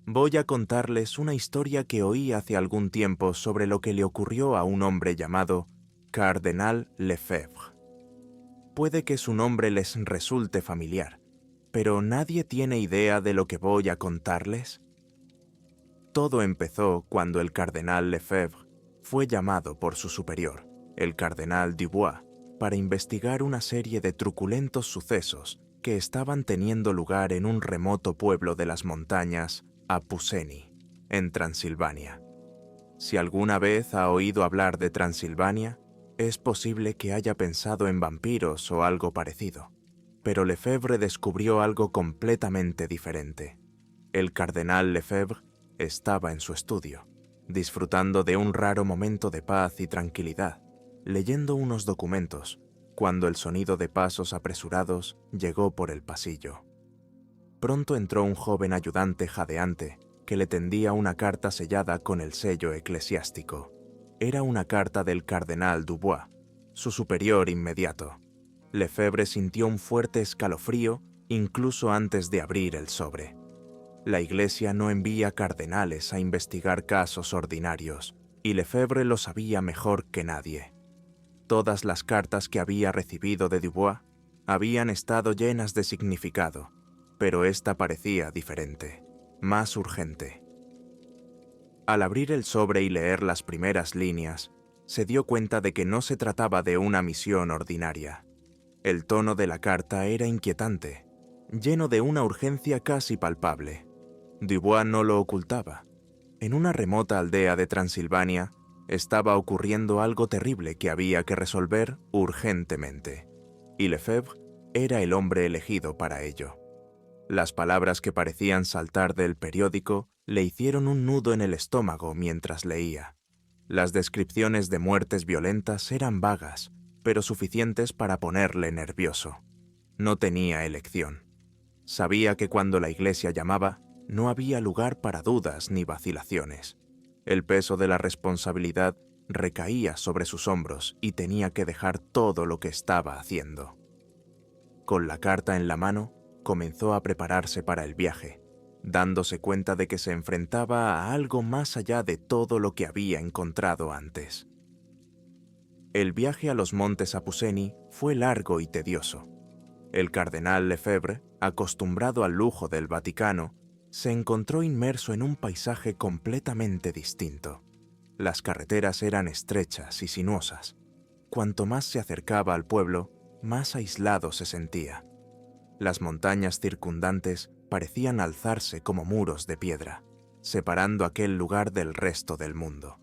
Voy a contarles una historia que oí hace algún tiempo sobre lo que le ocurrió a un hombre llamado Cardenal Lefebvre. Puede que su nombre les resulte familiar, pero ¿nadie tiene idea de lo que voy a contarles? Todo empezó cuando el cardenal Lefebvre fue llamado por su superior, el cardenal Dubois, para investigar una serie de truculentos sucesos que estaban teniendo lugar en un remoto pueblo de las montañas Apuseni, en Transilvania. Si alguna vez ha oído hablar de Transilvania, es posible que haya pensado en vampiros o algo parecido, pero Lefebvre descubrió algo completamente diferente. El cardenal Lefebvre estaba en su estudio, disfrutando de un raro momento de paz y tranquilidad, leyendo unos documentos, cuando el sonido de pasos apresurados llegó por el pasillo. Pronto entró un joven ayudante jadeante que le tendía una carta sellada con el sello eclesiástico. Era una carta del cardenal Dubois, su superior inmediato. Lefebvre sintió un fuerte escalofrío incluso antes de abrir el sobre. La Iglesia no envía cardenales a investigar casos ordinarios, y Lefebvre lo sabía mejor que nadie. Todas las cartas que había recibido de Dubois habían estado llenas de significado, pero esta parecía diferente, más urgente. Al abrir el sobre y leer las primeras líneas, se dio cuenta de que no se trataba de una misión ordinaria. El tono de la carta era inquietante, lleno de una urgencia casi palpable. Dubois no lo ocultaba. En una remota aldea de Transilvania estaba ocurriendo algo terrible que había que resolver urgentemente, y Lefebvre era el hombre elegido para ello. Las palabras que parecían saltar del periódico le hicieron un nudo en el estómago mientras leía. Las descripciones de muertes violentas eran vagas, pero suficientes para ponerle nervioso. No tenía elección. Sabía que cuando la Iglesia llamaba, no había lugar para dudas ni vacilaciones. El peso de la responsabilidad recaía sobre sus hombros y tenía que dejar todo lo que estaba haciendo. Con la carta en la mano, comenzó a prepararse para el viaje, dándose cuenta de que se enfrentaba a algo más allá de todo lo que había encontrado antes. El viaje a los montes Apuseni fue largo y tedioso. El cardenal Lefebvre, acostumbrado al lujo del Vaticano, se encontró inmerso en un paisaje completamente distinto. Las carreteras eran estrechas y sinuosas. Cuanto más se acercaba al pueblo, más aislado se sentía. Las montañas circundantes parecían alzarse como muros de piedra, separando aquel lugar del resto del mundo.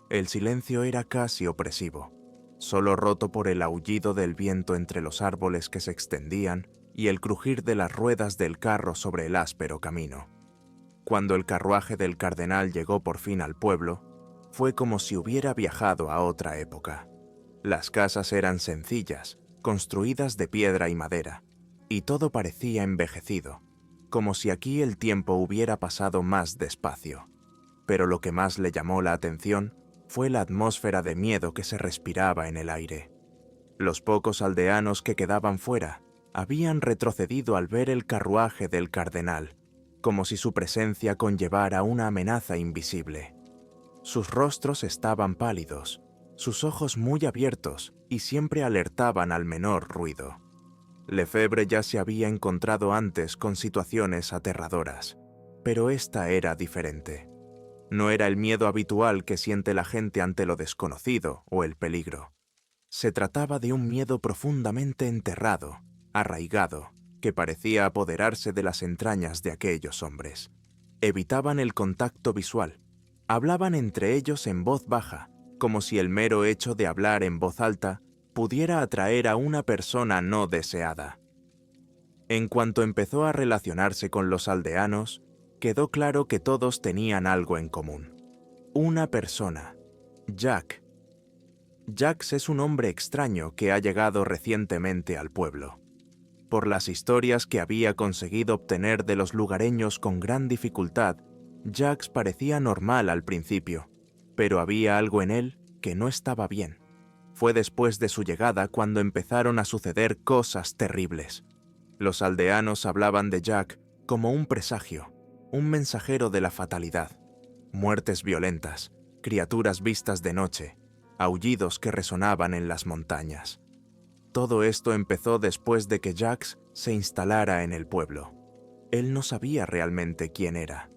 El silencio era casi opresivo, solo roto por el aullido del viento entre los árboles que se extendían y el crujir de las ruedas del carro sobre el áspero camino. Cuando el carruaje del cardenal llegó por fin al pueblo, fue como si hubiera viajado a otra época. Las casas eran sencillas, construidas de piedra y madera, y todo parecía envejecido, como si aquí el tiempo hubiera pasado más despacio. Pero lo que más le llamó la atención fue la atmósfera de miedo que se respiraba en el aire. Los pocos aldeanos que quedaban fuera habían retrocedido al ver el carruaje del cardenal, como si su presencia conllevara una amenaza invisible. Sus rostros estaban pálidos, sus ojos muy abiertos y siempre alertaban al menor ruido. Lefebvre ya se había encontrado antes con situaciones aterradoras, pero esta era diferente. No era el miedo habitual que siente la gente ante lo desconocido o el peligro. Se trataba de un miedo profundamente enterrado, arraigado, que parecía apoderarse de las entrañas de aquellos hombres. Evitaban el contacto visual. Hablaban entre ellos en voz baja, como si el mero hecho de hablar en voz alta pudiera atraer a una persona no deseada. En cuanto empezó a relacionarse con los aldeanos, quedó claro que todos tenían algo en común. Una persona, Jack. Jacques es un hombre extraño que ha llegado recientemente al pueblo. Por las historias que había conseguido obtener de los lugareños con gran dificultad, Jacques parecía normal al principio, pero había algo en él que no estaba bien. Fue después de su llegada cuando empezaron a suceder cosas terribles. Los aldeanos hablaban de Jack como un presagio. un mensajero de la fatalidad, muertes violentas, criaturas vistas de noche, aullidos que resonaban en las montañas. Todo esto empezó después de que Jacques se instalara en el pueblo. Él no sabía realmente quién era,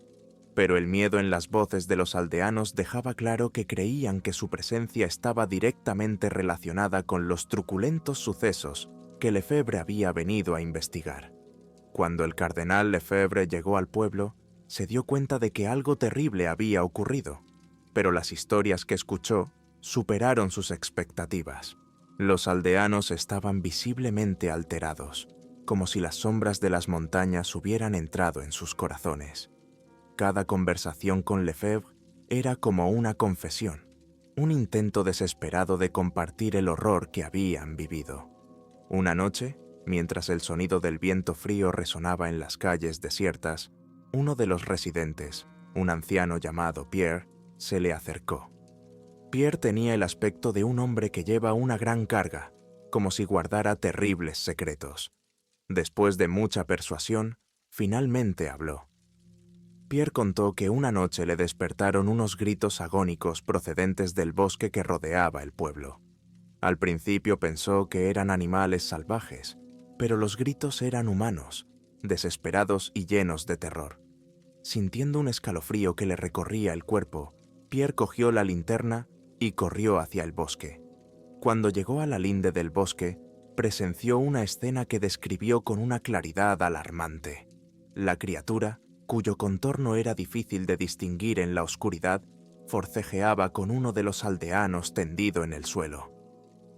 pero el miedo en las voces de los aldeanos dejaba claro que creían que su presencia estaba directamente relacionada con los truculentos sucesos que Lefebvre había venido a investigar. Cuando el cardenal Lefebvre llegó al pueblo, se dio cuenta de que algo terrible había ocurrido, pero las historias que escuchó superaron sus expectativas. Los aldeanos estaban visiblemente alterados, como si las sombras de las montañas hubieran entrado en sus corazones. Cada conversación con Lefebvre era como una confesión, un intento desesperado de compartir el horror que habían vivido. Una noche, mientras el sonido del viento frío resonaba en las calles desiertas, uno de los residentes, un anciano llamado Pierre, se le acercó. Pierre tenía el aspecto de un hombre que lleva una gran carga, como si guardara terribles secretos. Después de mucha persuasión, finalmente habló. Pierre contó que una noche le despertaron unos gritos agónicos procedentes del bosque que rodeaba el pueblo. Al principio pensó que eran animales salvajes, pero los gritos eran humanos, desesperados y llenos de terror. Sintiendo un escalofrío que le recorría el cuerpo, Pierre cogió la linterna y corrió hacia el bosque. Cuando llegó a la linde del bosque, presenció una escena que describió con una claridad alarmante. La criatura, cuyo contorno era difícil de distinguir en la oscuridad, forcejeaba con uno de los aldeanos tendido en el suelo.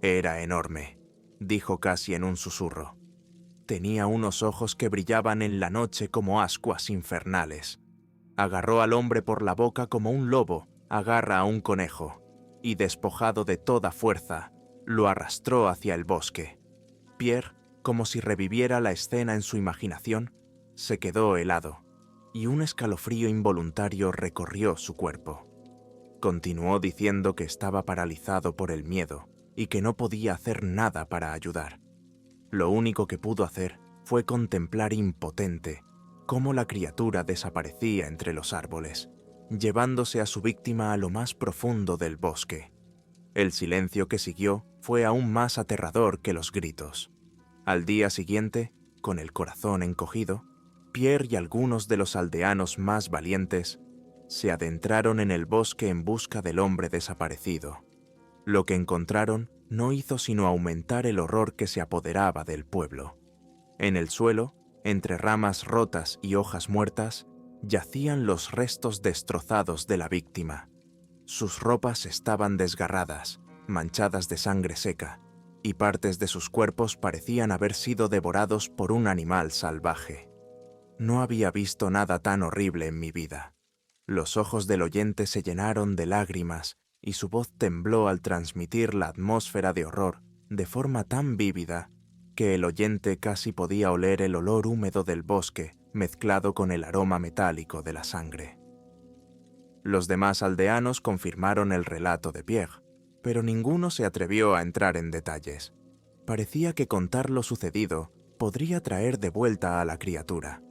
Era enorme, dijo casi en un susurro. Tenía unos ojos que brillaban en la noche como ascuas infernales. Agarró al hombre por la boca como un lobo agarra a un conejo, y despojado de toda fuerza, lo arrastró hacia el bosque. Pierre, como si reviviera la escena en su imaginación, se quedó helado, y un escalofrío involuntario recorrió su cuerpo. Continuó diciendo que estaba paralizado por el miedo y que no podía hacer nada para ayudar. Lo único que pudo hacer fue contemplar impotente cómo la criatura desaparecía entre los árboles, llevándose a su víctima a lo más profundo del bosque. El silencio que siguió fue aún más aterrador que los gritos. Al día siguiente, con el corazón encogido, Pierre y algunos de los aldeanos más valientes se adentraron en el bosque en busca del hombre desaparecido. Lo que encontraron no hizo sino aumentar el horror que se apoderaba del pueblo. En el suelo, entre ramas rotas y hojas muertas, yacían los restos destrozados de la víctima. Sus ropas estaban desgarradas, manchadas de sangre seca, y partes de sus cuerpos parecían haber sido devorados por un animal salvaje. No había visto nada tan horrible en mi vida. Los ojos del oyente se llenaron de lágrimas y su voz tembló al transmitir la atmósfera de horror de forma tan vívida que el oyente casi podía oler el olor húmedo del bosque mezclado con el aroma metálico de la sangre. Los demás aldeanos confirmaron el relato de Pierre, pero ninguno se atrevió a entrar en detalles. Parecía que contar lo sucedido podría traer de vuelta a la criatura.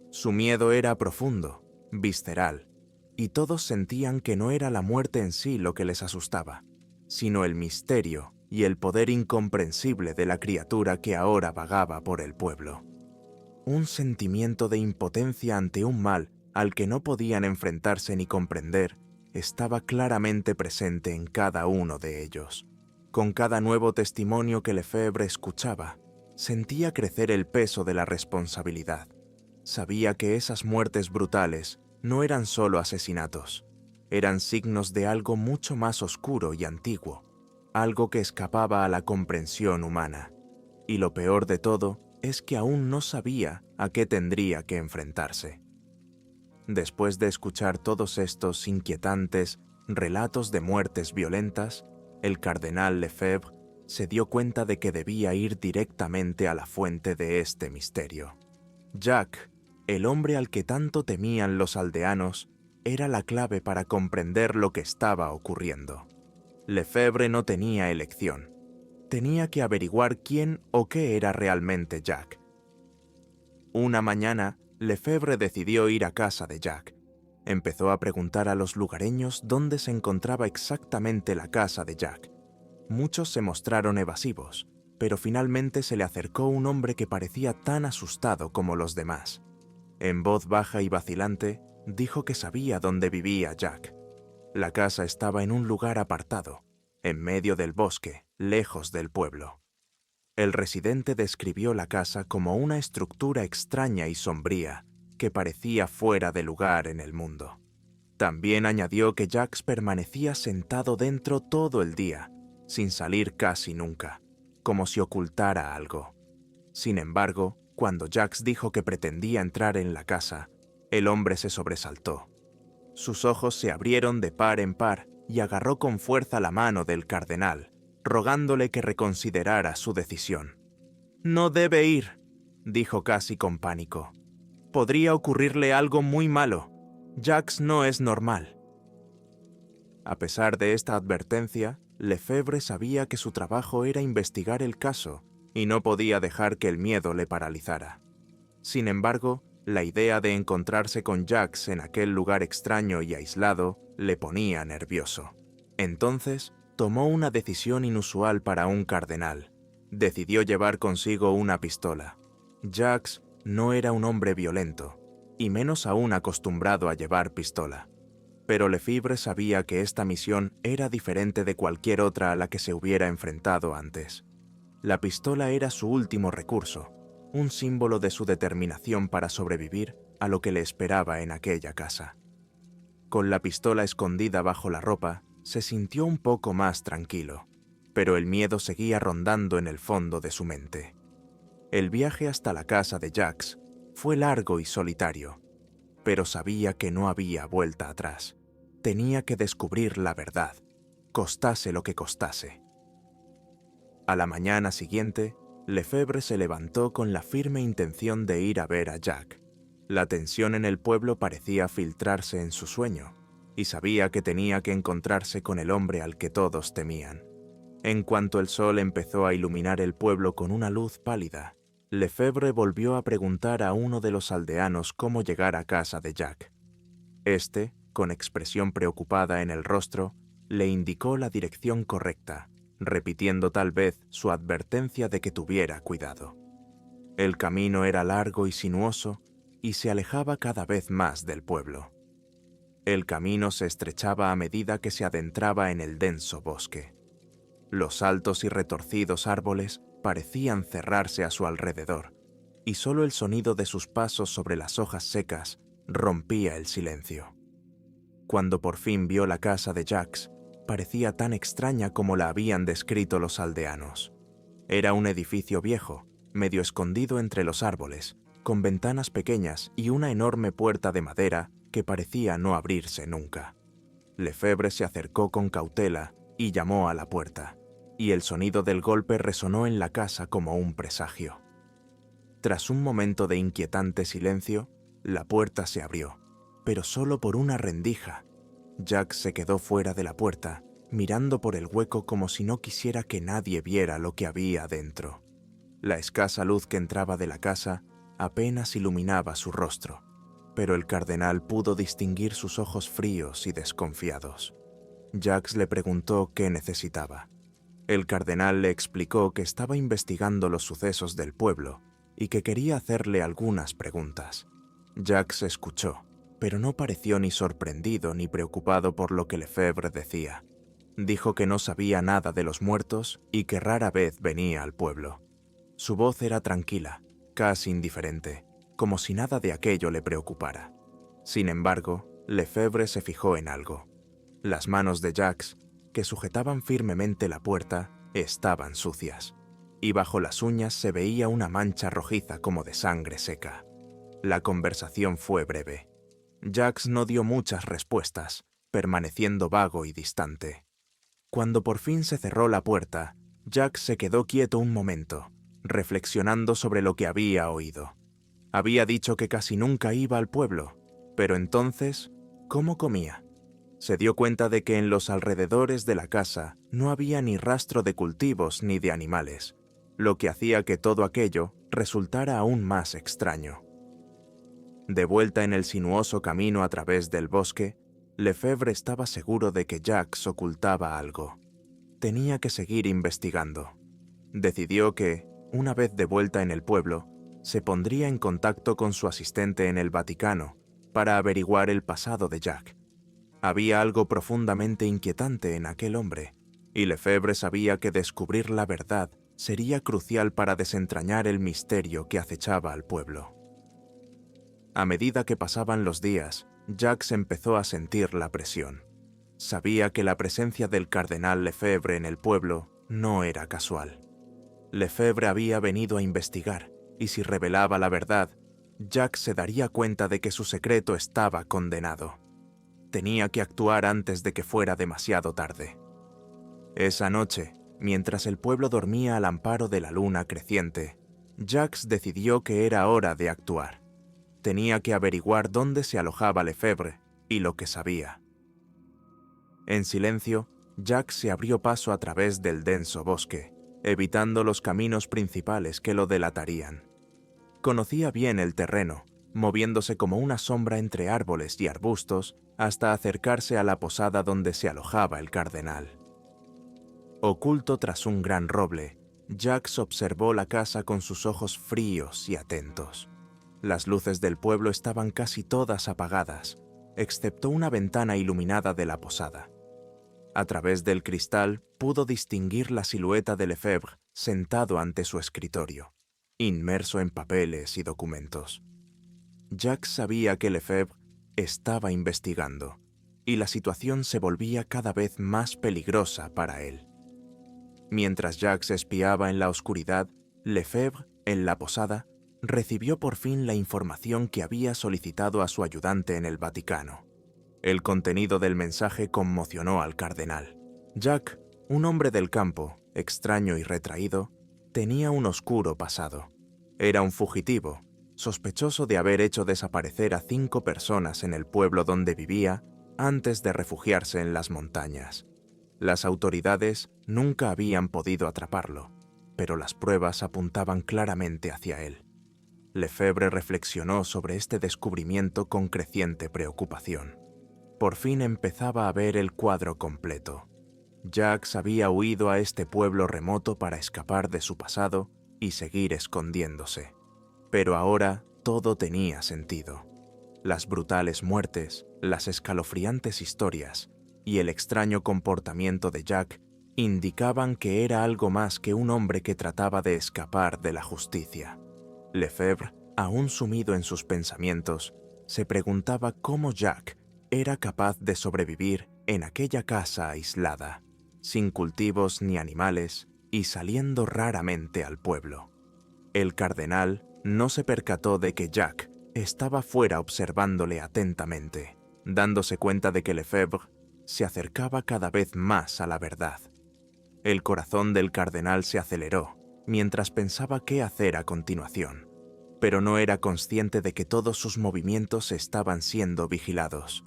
Su miedo era profundo, visceral, y todos sentían que no era la muerte en sí lo que les asustaba, sino el misterio y el poder incomprensible de la criatura que ahora vagaba por el pueblo. Un sentimiento de impotencia ante un mal al que no podían enfrentarse ni comprender estaba claramente presente en cada uno de ellos. Con cada nuevo testimonio que Lefebvre escuchaba, sentía crecer el peso de la responsabilidad. Sabía que esas muertes brutales no eran solo asesinatos, eran signos de algo mucho más oscuro y antiguo, algo que escapaba a la comprensión humana. Y lo peor de todo es que aún no sabía a qué tendría que enfrentarse. Después de escuchar todos estos inquietantes relatos de muertes violentas, el cardenal Lefebvre se dio cuenta de que debía ir directamente a la fuente de este misterio. Jacques, el hombre al que tanto temían los aldeanos, era la clave para comprender lo que estaba ocurriendo. Lefebvre no tenía elección. Tenía que averiguar quién o qué era realmente Jacques. Una mañana, Lefebvre decidió ir a casa de Jack. Empezó a preguntar a los lugareños dónde se encontraba exactamente la casa de Jack. Muchos se mostraron evasivos, pero finalmente se le acercó un hombre que parecía tan asustado como los demás. En voz baja y vacilante, dijo que sabía dónde vivía Jack. La casa estaba en un lugar apartado, en medio del bosque, lejos del pueblo. El residente describió la casa como una estructura extraña y sombría que parecía fuera de lugar en el mundo. También añadió que Jack permanecía sentado dentro todo el día, sin salir casi nunca, como si ocultara algo. Sin embargo, cuando Jack dijo que pretendía entrar en la casa, el hombre se sobresaltó. Sus ojos se abrieron de par en par y agarró con fuerza la mano del cardenal, rogándole que reconsiderara su decisión. «No debe ir», dijo casi con pánico. «Podría ocurrirle algo muy malo. Jack no es normal». A pesar de esta advertencia, Lefebvre sabía que su trabajo era investigar el caso y no podía dejar que el miedo le paralizara. Sin embargo, la idea de encontrarse con Jack en aquel lugar extraño y aislado le ponía nervioso. Entonces, tomó una decisión inusual para un cardenal. Decidió llevar consigo una pistola. Jack no era un hombre violento, y menos aún acostumbrado a llevar pistola. Pero Lefebvre sabía que esta misión era diferente de cualquier otra a la que se hubiera enfrentado antes. La pistola era su último recurso, un símbolo de su determinación para sobrevivir a lo que le esperaba en aquella casa. Con la pistola escondida bajo la ropa, se sintió un poco más tranquilo, pero el miedo seguía rondando en el fondo de su mente. El viaje hasta la casa de Jack fue largo y solitario, pero sabía que no había vuelta atrás. Tenía que descubrir la verdad, costase lo que costase. A la mañana siguiente, Lefebvre se levantó con la firme intención de ir a ver a Jack. La tensión en el pueblo parecía filtrarse en su sueño, y sabía que tenía que encontrarse con el hombre al que todos temían. En cuanto el sol empezó a iluminar el pueblo con una luz pálida, Lefebvre volvió a preguntar a uno de los aldeanos cómo llegar a casa de Jack. Este, con expresión preocupada en el rostro, le indicó la dirección correcta, repitiendo tal vez su advertencia de que tuviera cuidado. El camino era largo y sinuoso y se alejaba cada vez más del pueblo. El camino se estrechaba a medida que se adentraba en el denso bosque. Los altos y retorcidos árboles parecían cerrarse a su alrededor, y solo el sonido de sus pasos sobre las hojas secas rompía el silencio. Cuando por fin vio la casa de Jack, parecía tan extraña como la habían descrito los aldeanos. Era un edificio viejo, medio escondido entre los árboles, con ventanas pequeñas y una enorme puerta de madera que parecía no abrirse nunca. Lefebvre se acercó con cautela y llamó a la puerta, y el sonido del golpe resonó en la casa como un presagio. Tras un momento de inquietante silencio, la puerta se abrió, pero solo por una rendija. Jack se quedó fuera de la puerta, mirando por el hueco como si no quisiera que nadie viera lo que había dentro. La escasa luz que entraba de la casa apenas iluminaba su rostro, pero el cardenal pudo distinguir sus ojos fríos y desconfiados. Jack le preguntó qué necesitaba. El cardenal le explicó que estaba investigando los sucesos del pueblo y que quería hacerle algunas preguntas. Jack se escuchó, pero no pareció ni sorprendido ni preocupado por lo que Lefebvre decía. Dijo que no sabía nada de los muertos y que rara vez venía al pueblo. Su voz era tranquila, casi indiferente, como si nada de aquello le preocupara. Sin embargo, Lefebvre se fijó en algo. Las manos de Jack, que sujetaban firmemente la puerta, estaban sucias, y bajo las uñas se veía una mancha rojiza como de sangre seca. La conversación fue breve. Jack no dio muchas respuestas, permaneciendo vago y distante. Cuando por fin se cerró la puerta, Jack se quedó quieto un momento, reflexionando sobre lo que había oído. Había dicho que casi nunca iba al pueblo, pero entonces, ¿cómo comía? Se dio cuenta de que en los alrededores de la casa no había ni rastro de cultivos ni de animales, lo que hacía que todo aquello resultara aún más extraño. De vuelta en el sinuoso camino a través del bosque, Lefebvre estaba seguro de que Jacques ocultaba algo. Tenía que seguir investigando. Decidió que, una vez de vuelta en el pueblo, se pondría en contacto con su asistente en el Vaticano para averiguar el pasado de Jacques. Había algo profundamente inquietante en aquel hombre, y Lefebvre sabía que descubrir la verdad sería crucial para desentrañar el misterio que acechaba al pueblo. A medida que pasaban los días, Jacques empezó a sentir la presión. Sabía que la presencia del cardenal Lefebvre en el pueblo no era casual. Lefebvre había venido a investigar, y si revelaba la verdad, Jacques se daría cuenta de que su secreto estaba condenado. Tenía que actuar antes de que fuera demasiado tarde. Esa noche, mientras el pueblo dormía al amparo de la luna creciente, Jacques decidió que era hora de actuar. Tenía que averiguar dónde se alojaba Lefebvre y lo que sabía. En silencio, Jacques se abrió paso a través del denso bosque, evitando los caminos principales que lo delatarían. Conocía bien el terreno, moviéndose como una sombra entre árboles y arbustos hasta acercarse a la posada donde se alojaba el cardenal. Oculto tras un gran roble, Jacques observó la casa con sus ojos fríos y atentos. Las luces del pueblo estaban casi todas apagadas, excepto una ventana iluminada de la posada. A través del cristal pudo distinguir la silueta de Lefebvre sentado ante su escritorio, inmerso en papeles y documentos. Jacques sabía que Lefebvre estaba investigando, y la situación se volvía cada vez más peligrosa para él. Mientras Jacques espiaba en la oscuridad, Lefebvre, en la posada, recibió por fin la información que había solicitado a su ayudante en el Vaticano. El contenido del mensaje conmocionó al cardenal. Jacques, un hombre del campo, extraño y retraído, tenía un oscuro pasado. Era un fugitivo, sospechoso de haber hecho desaparecer a 5 personas en el pueblo donde vivía antes de refugiarse en las montañas. Las autoridades nunca habían podido atraparlo, pero las pruebas apuntaban claramente hacia él. Lefebvre reflexionó sobre este descubrimiento con creciente preocupación. Por fin empezaba a ver el cuadro completo. Jacques había huido a este pueblo remoto para escapar de su pasado y seguir escondiéndose. Pero ahora todo tenía sentido. Las brutales muertes, las escalofriantes historias y el extraño comportamiento de Jacques indicaban que era algo más que un hombre que trataba de escapar de la justicia. Lefebvre, aún sumido en sus pensamientos, se preguntaba cómo Jacques era capaz de sobrevivir en aquella casa aislada, sin cultivos ni animales y saliendo raramente al pueblo. El cardenal no se percató de que Jacques estaba fuera observándole atentamente, dándose cuenta de que Lefebvre se acercaba cada vez más a la verdad. El corazón del cardenal se aceleró mientras pensaba qué hacer a continuación, pero no era consciente de que todos sus movimientos estaban siendo vigilados.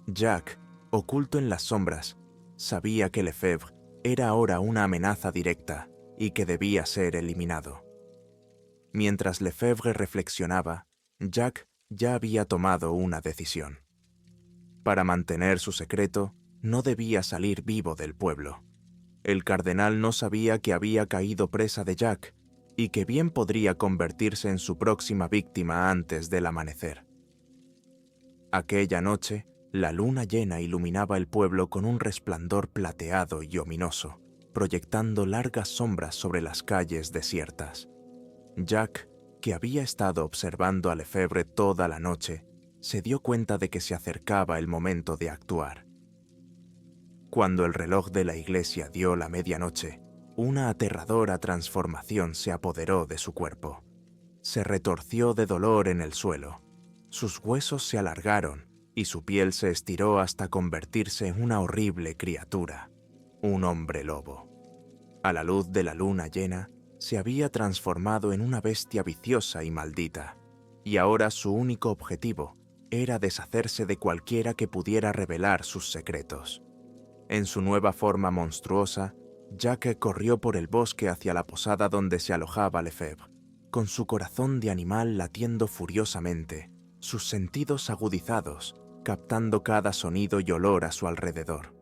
Jacques, oculto en las sombras, sabía que Lefebvre era ahora una amenaza directa y que debía ser eliminado. Mientras Lefebvre reflexionaba, Jacques ya había tomado una decisión. Para mantener su secreto, no debía salir vivo del pueblo. El cardenal no sabía que había caído presa de Jacques y que bien podría convertirse en su próxima víctima antes del amanecer. Aquella noche, la luna llena iluminaba el pueblo con un resplandor plateado y ominoso, proyectando largas sombras sobre las calles desiertas. Jacques, que había estado observando a Lefebvre toda la noche, se dio cuenta de que se acercaba el momento de actuar. Cuando el reloj de la iglesia dio la medianoche, una aterradora transformación se apoderó de su cuerpo. Se retorció de dolor en el suelo. Sus huesos se alargaron y su piel se estiró hasta convertirse en una horrible criatura, un hombre lobo. A la luz de la luna llena, se había transformado en una bestia viciosa y maldita, y ahora su único objetivo era deshacerse de cualquiera que pudiera revelar sus secretos. En su nueva forma monstruosa, Jacques corrió por el bosque hacia la posada donde se alojaba Lefebvre, con su corazón de animal latiendo furiosamente sus sentidos agudizados, captando cada sonido y olor a su alrededor.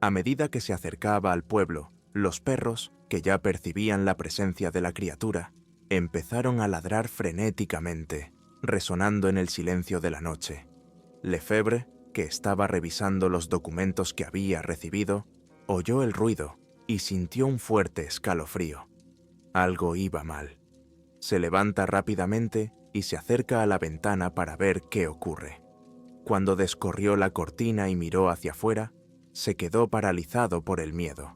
A medida que se acercaba al pueblo, los perros, que ya percibían la presencia de la criatura, empezaron a ladrar frenéticamente, resonando en el silencio de la noche. Lefebvre, que estaba revisando los documentos que había recibido, oyó el ruido y sintió un fuerte escalofrío. Algo iba mal. Se levanta rápidamente y se acerca a la ventana para ver qué ocurre. Cuando descorrió la cortina y miró hacia afuera, se quedó paralizado por el miedo.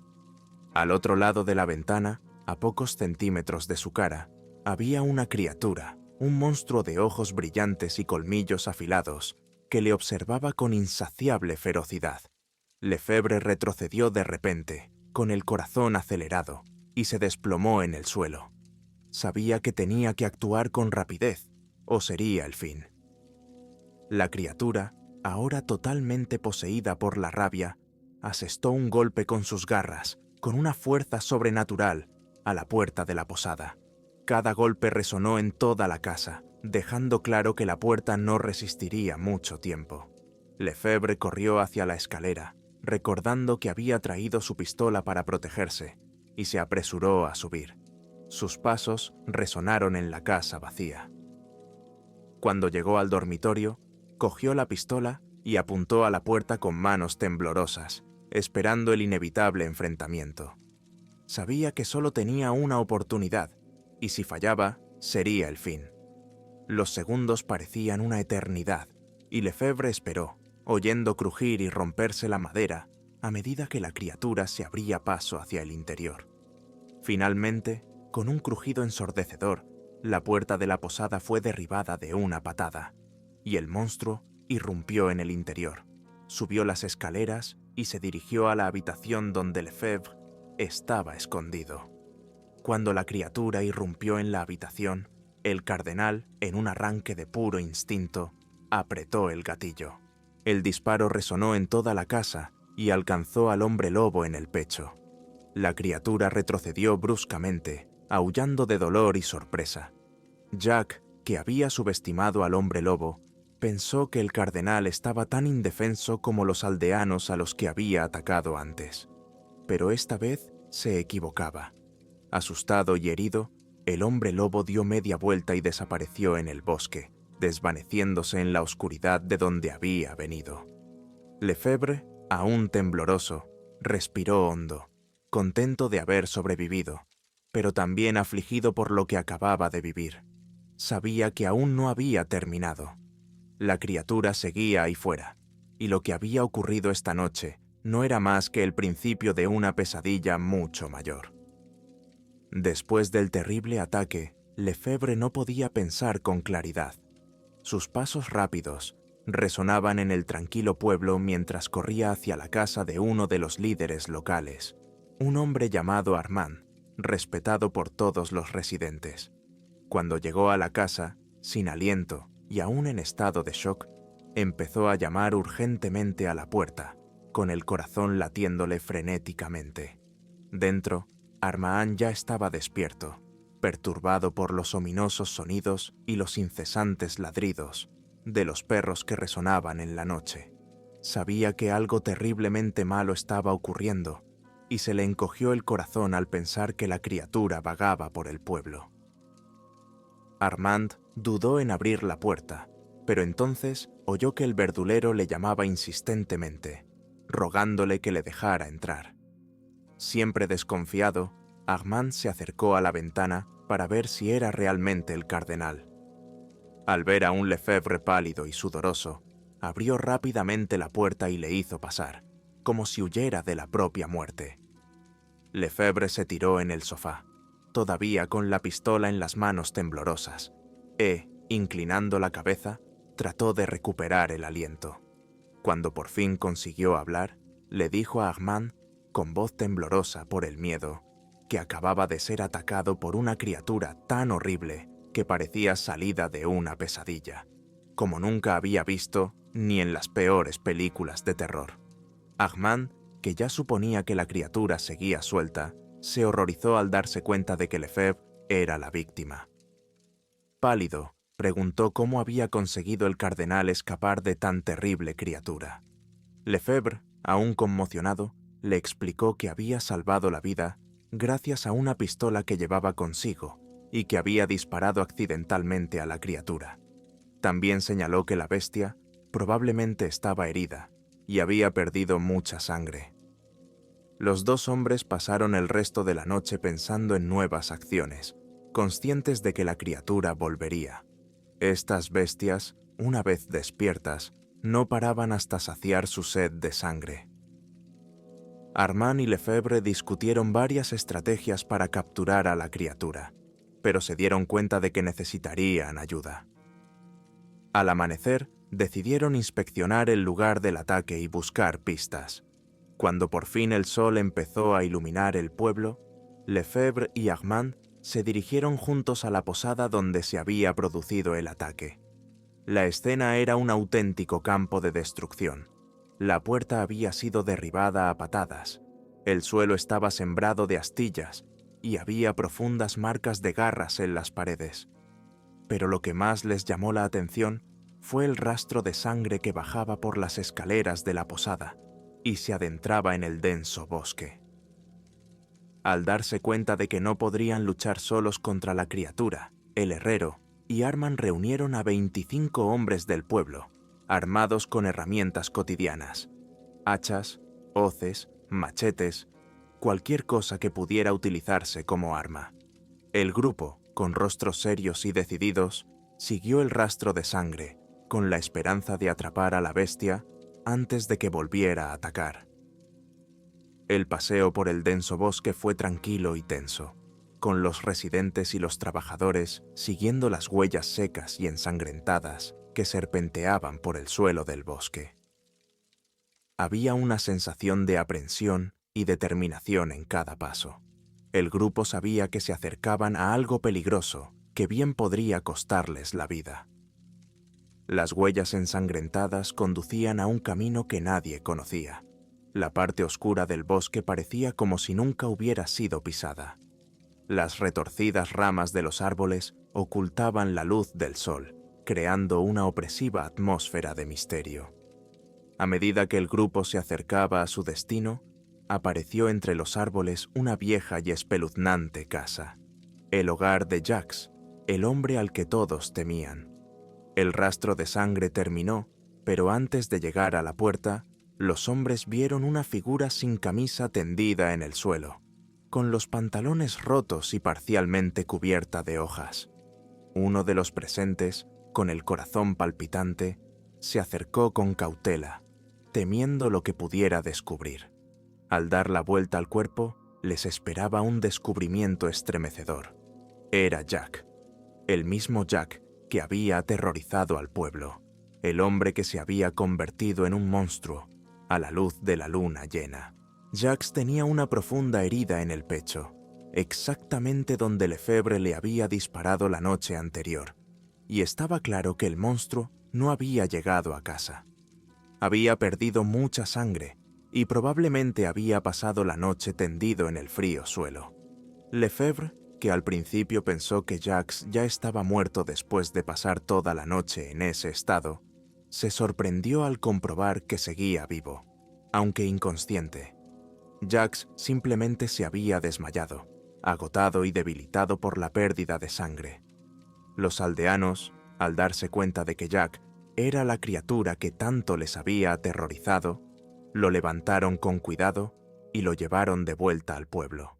Al otro lado de la ventana, a pocos centímetros de su cara, había una criatura, un monstruo de ojos brillantes y colmillos afilados, que le observaba con insaciable ferocidad. Lefebvre retrocedió de repente, con el corazón acelerado, y se desplomó en el suelo. Sabía que tenía que actuar con rapidez, o sería el fin. La criatura, ahora totalmente poseída por la rabia, asestó un golpe con sus garras, con una fuerza sobrenatural, a la puerta de la posada. Cada golpe resonó en toda la casa, dejando claro que la puerta no resistiría mucho tiempo. Lefebvre corrió hacia la escalera, recordando que había traído su pistola para protegerse, y se apresuró a subir. Sus pasos resonaron en la casa vacía. Cuando llegó al dormitorio, cogió la pistola y apuntó a la puerta con manos temblorosas, esperando el inevitable enfrentamiento. Sabía que solo tenía una oportunidad, y si fallaba, sería el fin. Los segundos parecían una eternidad, y Lefebvre esperó, oyendo crujir y romperse la madera a medida que la criatura se abría paso hacia el interior. Finalmente, con un crujido ensordecedor, la puerta de la posada fue derribada de una patada, y el monstruo irrumpió en el interior, subió las escaleras y se dirigió a la habitación donde Lefebvre estaba escondido. Cuando la criatura irrumpió en la habitación, el cardenal, en un arranque de puro instinto, apretó el gatillo. El disparo resonó en toda la casa y alcanzó al hombre lobo en el pecho. La criatura retrocedió bruscamente, aullando de dolor y sorpresa. Jack, que había subestimado al hombre lobo, pensó que el cardenal estaba tan indefenso como los aldeanos a los que había atacado antes. Pero esta vez se equivocaba. Asustado y herido, el hombre lobo dio media vuelta y desapareció en el bosque, desvaneciéndose en la oscuridad de donde había venido. Lefebvre, aún tembloroso, respiró hondo, contento de haber sobrevivido, pero también afligido por lo que acababa de vivir. Sabía que aún no había terminado. La criatura seguía ahí fuera, y lo que había ocurrido esta noche no era más que el principio de una pesadilla mucho mayor. Después del terrible ataque, Lefebvre no podía pensar con claridad. Sus pasos rápidos resonaban en el tranquilo pueblo mientras corría hacia la casa de uno de los líderes locales, un hombre llamado Armand, respetado por todos los residentes. Cuando llegó a la casa, sin aliento y aún en estado de shock, empezó a llamar urgentemente a la puerta, con el corazón latiéndole frenéticamente. Dentro, Armand ya estaba despierto, perturbado por los ominosos sonidos y los incesantes ladridos de los perros que resonaban en la noche. Sabía que algo terriblemente malo estaba ocurriendo y se le encogió el corazón al pensar que la criatura vagaba por el pueblo. Armand dudó en abrir la puerta, pero entonces oyó que el verdulero le llamaba insistentemente, rogándole que le dejara entrar. Siempre desconfiado, Armand se acercó a la ventana para ver si era realmente el cardenal. Al ver a un Lefebvre pálido y sudoroso, abrió rápidamente la puerta y le hizo pasar, como si huyera de la propia muerte. Lefebvre se tiró en el sofá, todavía con la pistola en las manos temblorosas, e, inclinando la cabeza, trató de recuperar el aliento. Cuando por fin consiguió hablar, le dijo a Armand, con voz temblorosa por el miedo, que acababa de ser atacado por una criatura tan horrible que parecía salida de una pesadilla, como nunca había visto ni en las peores películas de terror. Armand, que ya suponía que la criatura seguía suelta, se horrorizó al darse cuenta de que Lefebvre era la víctima. Pálido, preguntó cómo había conseguido el cardenal escapar de tan terrible criatura. Lefebvre, aún conmocionado, le explicó que había salvado la vida gracias a una pistola que llevaba consigo y que había disparado accidentalmente a la criatura. También señaló que la bestia probablemente estaba herida y había perdido mucha sangre. Los dos hombres pasaron el resto de la noche pensando en nuevas acciones, conscientes de que la criatura volvería. Estas bestias, una vez despiertas, no paraban hasta saciar su sed de sangre. Armand y Lefebvre discutieron varias estrategias para capturar a la criatura, pero se dieron cuenta de que necesitarían ayuda. Al amanecer, decidieron inspeccionar el lugar del ataque y buscar pistas. Cuando por fin el sol empezó a iluminar el pueblo, Lefebvre y Armand se dirigieron juntos a la posada donde se había producido el ataque. La escena era un auténtico campo de destrucción. La puerta había sido derribada a patadas, el suelo estaba sembrado de astillas y había profundas marcas de garras en las paredes. Pero lo que más les llamó la atención fue el rastro de sangre que bajaba por las escaleras de la posada y se adentraba en el denso bosque. Al darse cuenta de que no podrían luchar solos contra la criatura, el herrero y Armand reunieron a 25 hombres del pueblo, armados con herramientas cotidianas, hachas, hoces, machetes, cualquier cosa que pudiera utilizarse como arma. El grupo, con rostros serios y decididos, siguió el rastro de sangre, con la esperanza de atrapar a la bestia antes de que volviera a atacar. El paseo por el denso bosque fue tranquilo y tenso, con los residentes y los trabajadores siguiendo las huellas secas y ensangrentadas que serpenteaban por el suelo del bosque. Había una sensación de aprensión y determinación en cada paso. El grupo sabía que se acercaban a algo peligroso que bien podría costarles la vida. Las huellas ensangrentadas conducían a un camino que nadie conocía. La parte oscura del bosque parecía como si nunca hubiera sido pisada. Las retorcidas ramas de los árboles ocultaban la luz del sol, creando una opresiva atmósfera de misterio. A medida que el grupo se acercaba a su destino, apareció entre los árboles una vieja y espeluznante casa, el hogar de Jacques, el hombre al que todos temían. El rastro de sangre terminó, pero antes de llegar a la puerta, los hombres vieron una figura sin camisa tendida en el suelo, con los pantalones rotos y parcialmente cubierta de hojas. Uno de los presentes, con el corazón palpitante, se acercó con cautela, temiendo lo que pudiera descubrir. Al dar la vuelta al cuerpo, les esperaba un descubrimiento estremecedor. Era Jack, el mismo Jack que había aterrorizado al pueblo, el hombre que se había convertido en un monstruo a la luz de la luna llena. Jacques tenía una profunda herida en el pecho, exactamente donde Lefebvre le había disparado la noche anterior, y estaba claro que el monstruo no había llegado a casa. Había perdido mucha sangre y probablemente había pasado la noche tendido en el frío suelo. Lefebvre, que al principio pensó que Jacques ya estaba muerto después de pasar toda la noche en ese estado, se sorprendió al comprobar que seguía vivo, aunque inconsciente. Jacques simplemente se había desmayado, agotado y debilitado por la pérdida de sangre. Los aldeanos, al darse cuenta de que Jack era la criatura que tanto les había aterrorizado, lo levantaron con cuidado y lo llevaron de vuelta al pueblo.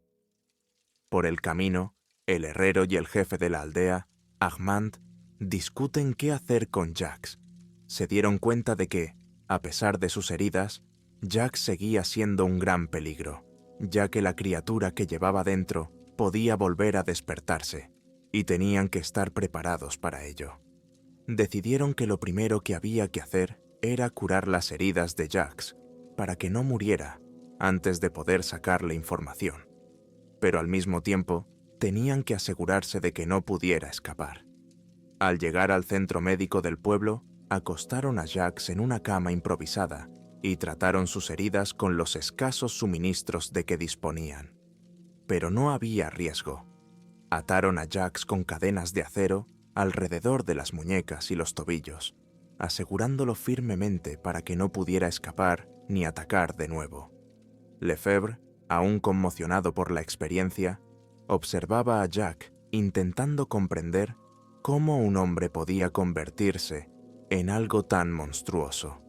Por el camino, el herrero y el jefe de la aldea, Armand, discuten qué hacer con Jacques. Se dieron cuenta de que, a pesar de sus heridas, Jacques seguía siendo un gran peligro, ya que la criatura que llevaba dentro podía volver a despertarse, y tenían que estar preparados para ello. Decidieron que lo primero que había que hacer era curar las heridas de Jacques, para que no muriera antes de poder sacarle información. Pero al mismo tiempo, tenían que asegurarse de que no pudiera escapar. Al llegar al centro médico del pueblo, acostaron a Jacques en una cama improvisada y trataron sus heridas con los escasos suministros de que disponían. Pero no había riesgo. Ataron a Jacques con cadenas de acero alrededor de las muñecas y los tobillos, asegurándolo firmemente para que no pudiera escapar ni atacar de nuevo. Lefebvre, aún conmocionado por la experiencia, observaba a Jack intentando comprender cómo un hombre podía convertirse en algo tan monstruoso.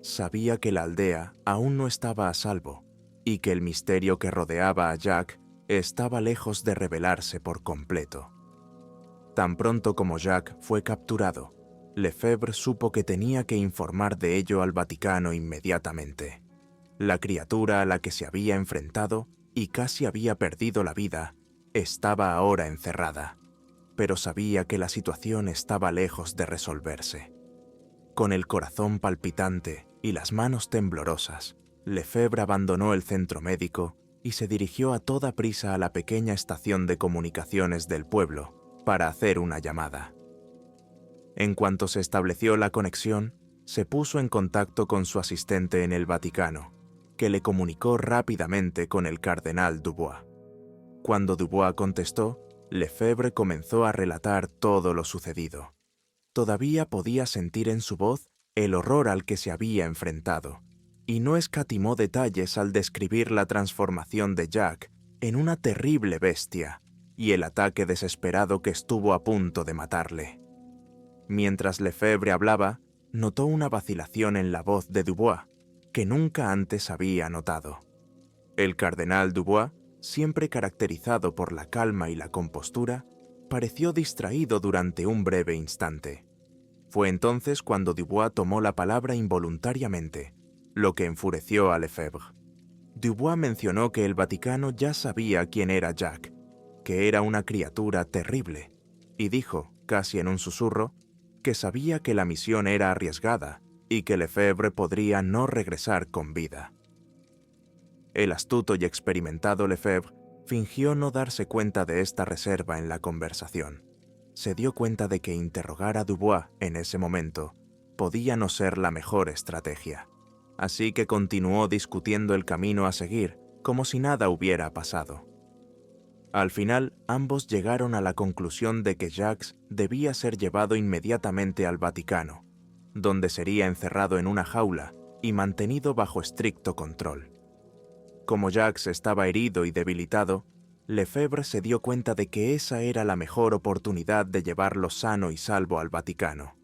Sabía que la aldea aún no estaba a salvo y que el misterio que rodeaba a Jack estaba lejos de revelarse por completo. Tan pronto como Jack fue capturado, Lefebvre supo que tenía que informar de ello al Vaticano inmediatamente. La criatura a la que se había enfrentado y casi había perdido la vida estaba ahora encerrada, pero sabía que la situación estaba lejos de resolverse. Con el corazón palpitante y las manos temblorosas, Lefebvre abandonó el centro médico y se dirigió a toda prisa a la pequeña estación de comunicaciones del pueblo para hacer una llamada. En cuanto se estableció la conexión, se puso en contacto con su asistente en el Vaticano, que le comunicó rápidamente con el cardenal Dubois. Cuando Dubois contestó, Lefebvre comenzó a relatar todo lo sucedido. Todavía podía sentir en su voz el horror al que se había enfrentado, y no escatimó detalles al describir la transformación de Jack en una terrible bestia y el ataque desesperado que estuvo a punto de matarle. Mientras Lefebvre hablaba, notó una vacilación en la voz de Dubois que nunca antes había notado. El cardenal Dubois, siempre caracterizado por la calma y la compostura, pareció distraído durante un breve instante. Fue entonces cuando Dubois tomó la palabra involuntariamente, lo que enfureció a Lefebvre. Dubois mencionó que el Vaticano ya sabía quién era Jack, que era una criatura terrible, y dijo, casi en un susurro, que sabía que la misión era arriesgada y que Lefebvre podría no regresar con vida. El astuto y experimentado Lefebvre fingió no darse cuenta de esta reserva en la conversación. Se dio cuenta de que interrogar a Dubois en ese momento podía no ser la mejor estrategia, así que continuó discutiendo el camino a seguir como si nada hubiera pasado. Al final, ambos llegaron a la conclusión de que Jacques debía ser llevado inmediatamente al Vaticano, donde sería encerrado en una jaula y mantenido bajo estricto control. Como Jacques estaba herido y debilitado, Lefebvre se dio cuenta de que esa era la mejor oportunidad de llevarlo sano y salvo al Vaticano.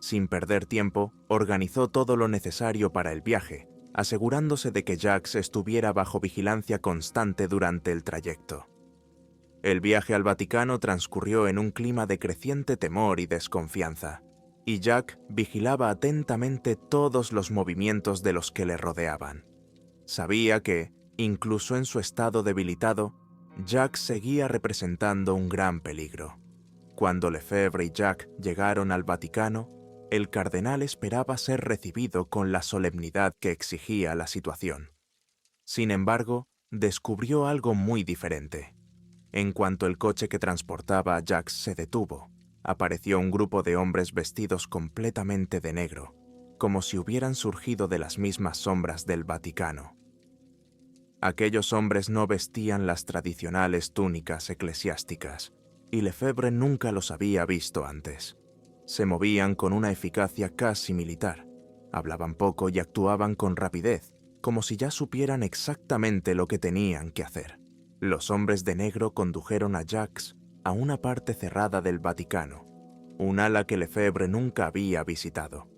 Sin perder tiempo, organizó todo lo necesario para el viaje, asegurándose de que Jacques estuviera bajo vigilancia constante durante el trayecto. El viaje al Vaticano transcurrió en un clima de creciente temor y desconfianza, y Jack vigilaba atentamente todos los movimientos de los que le rodeaban. Sabía que, incluso en su estado debilitado, Jack seguía representando un gran peligro. Cuando Lefebvre y Jack llegaron al Vaticano, el cardenal esperaba ser recibido con la solemnidad que exigía la situación. Sin embargo, descubrió algo muy diferente. En cuanto el coche que transportaba a Jack se detuvo, apareció un grupo de hombres vestidos completamente de negro, como si hubieran surgido de las mismas sombras del Vaticano. Aquellos hombres no vestían las tradicionales túnicas eclesiásticas, y Lefebvre nunca los había visto antes. Se movían con una eficacia casi militar, hablaban poco y actuaban con rapidez, como si ya supieran exactamente lo que tenían que hacer. Los hombres de negro condujeron a Jacques a una parte cerrada del Vaticano, un ala que Lefebvre nunca había visitado.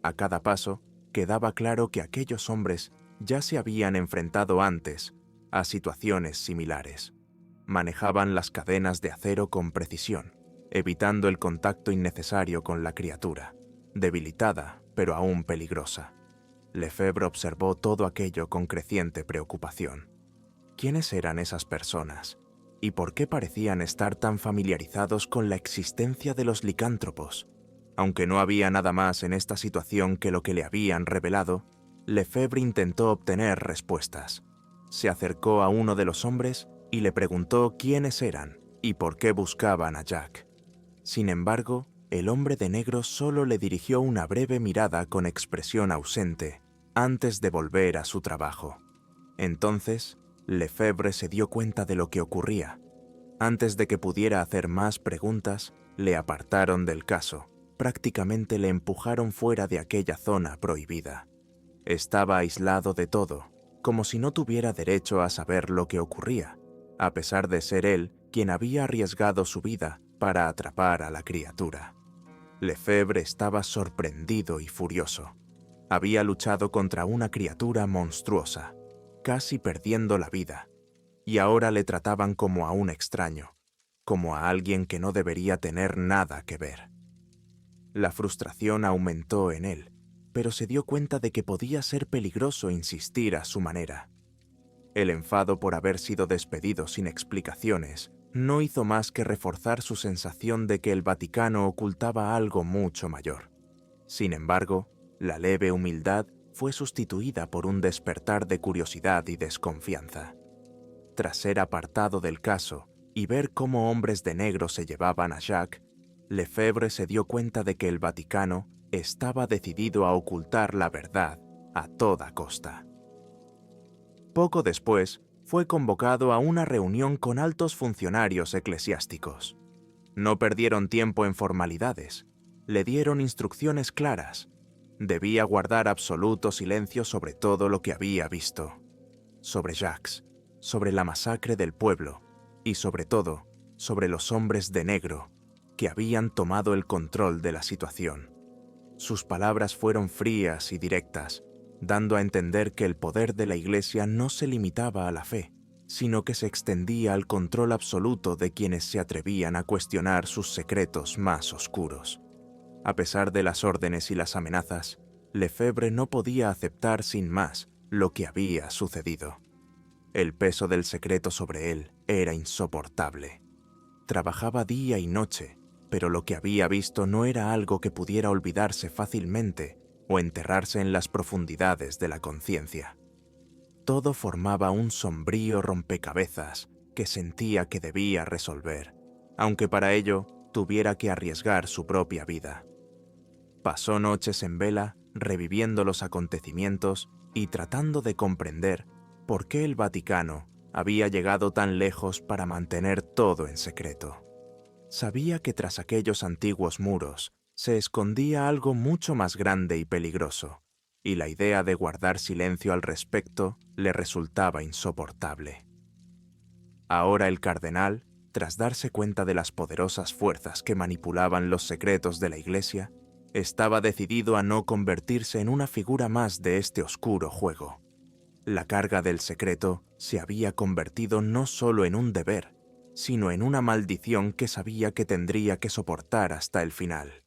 A cada paso, quedaba claro que aquellos hombres ya se habían enfrentado antes a situaciones similares. Manejaban las cadenas de acero con precisión, evitando el contacto innecesario con la criatura, debilitada pero aún peligrosa. Lefebvre observó todo aquello con creciente preocupación. ¿Quiénes eran esas personas? ¿Y por qué parecían estar tan familiarizados con la existencia de los licántropos? Aunque no había nada más en esta situación que lo que le habían revelado, Lefebvre intentó obtener respuestas. Se acercó a uno de los hombres y le preguntó quiénes eran y por qué buscaban a Jack. Sin embargo, el hombre de negro solo le dirigió una breve mirada con expresión ausente antes de volver a su trabajo. Entonces, Lefebvre se dio cuenta de lo que ocurría. Antes de que pudiera hacer más preguntas, le apartaron del caso. Prácticamente le empujaron fuera de aquella zona prohibida. Estaba aislado de todo, como si no tuviera derecho a saber lo que ocurría, a pesar de ser él quien había arriesgado su vida para atrapar a la criatura. Lefebvre estaba sorprendido y furioso. Había luchado contra una criatura monstruosa, casi perdiendo la vida, y ahora le trataban como a un extraño, como a alguien que no debería tener nada que ver. La frustración aumentó en él, pero se dio cuenta de que podía ser peligroso insistir a su manera. El enfado por haber sido despedido sin explicaciones no hizo más que reforzar su sensación de que el Vaticano ocultaba algo mucho mayor. Sin embargo, la leve humildad fue sustituida por un despertar de curiosidad y desconfianza. Tras ser apartado del caso y ver cómo hombres de negro se llevaban a Jacques, Lefebvre se dio cuenta de que el Vaticano estaba decidido a ocultar la verdad a toda costa. Poco después, fue convocado a una reunión con altos funcionarios eclesiásticos. No perdieron tiempo en formalidades. Le dieron instrucciones claras. Debía guardar absoluto silencio sobre todo lo que había visto. Sobre Jacques, sobre la masacre del pueblo y sobre todo, sobre los hombres de negro que habían tomado el control de la situación. Sus palabras fueron frías y directas, dando a entender que el poder de la Iglesia no se limitaba a la fe, sino que se extendía al control absoluto de quienes se atrevían a cuestionar sus secretos más oscuros. A pesar de las órdenes y las amenazas, Lefebvre no podía aceptar sin más lo que había sucedido. El peso del secreto sobre él era insoportable. Trabajaba día y noche, pero lo que había visto no era algo que pudiera olvidarse fácilmente o enterrarse en las profundidades de la conciencia. Todo formaba un sombrío rompecabezas que sentía que debía resolver, aunque para ello tuviera que arriesgar su propia vida. Pasó noches en vela, reviviendo los acontecimientos y tratando de comprender por qué el Vaticano había llegado tan lejos para mantener todo en secreto. Sabía que tras aquellos antiguos muros se escondía algo mucho más grande y peligroso, y la idea de guardar silencio al respecto le resultaba insoportable. Ahora el cardenal, tras darse cuenta de las poderosas fuerzas que manipulaban los secretos de la Iglesia, estaba decidido a no convertirse en una figura más de este oscuro juego. La carga del secreto se había convertido no solo en un deber, sino en una maldición que sabía que tendría que soportar hasta el final.